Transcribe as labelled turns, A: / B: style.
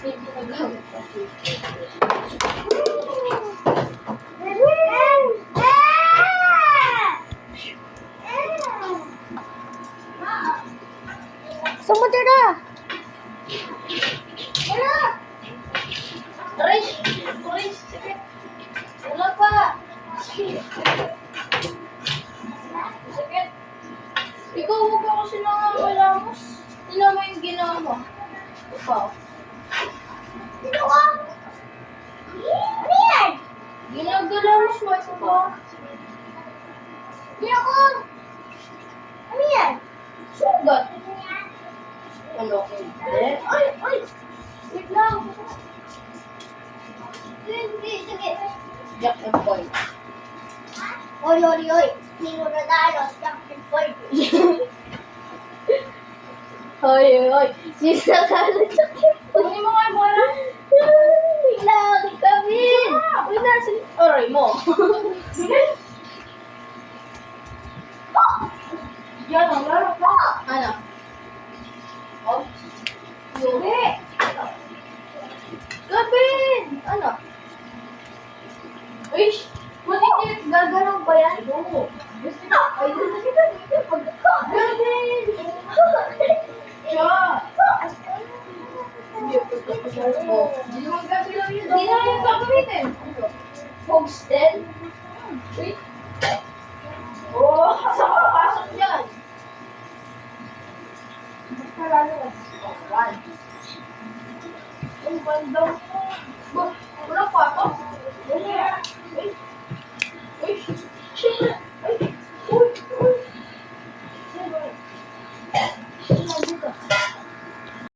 A: May ginagamit pa.
B: Sumutira!
A: Aray! Aray! Sakit! Wala pa! Sakit! Ikaw, huwag ako sinangangalamos. Tingnan mo yung ginawa mo. Ikaw.
B: Sino ka? Ano yan?
A: Ginagalamos mo ito.
B: Sino ko? Ano yan?
A: Sugat. Ano? Hindi. Ay! Ay! Wait lang.
B: Sige.
A: Jack and boy.
B: Oy. Sino na tayo? Jackson Boy.
A: Hoy, hoy.
B: Sino na tayo? Jackson Boy.
A: Hindi mo nga bola.
B: Wait lang, Kamil.
A: Uy, nasa... Aray mo. Yan ang laro ko. Ano? Oh? Yuri. Gabin! Ano? Uy! Matigit! Gagalaw ba yan? Oo. Gusto ko. Ay, dito. Gabin! Siya! Hindi naman gagalaw yun. Hindi naman yung gagamitin. Hostel? Wait. Oh, saan ka pasok dyan? Maralo ka. One. Ang bandang mo. Wala pa ako.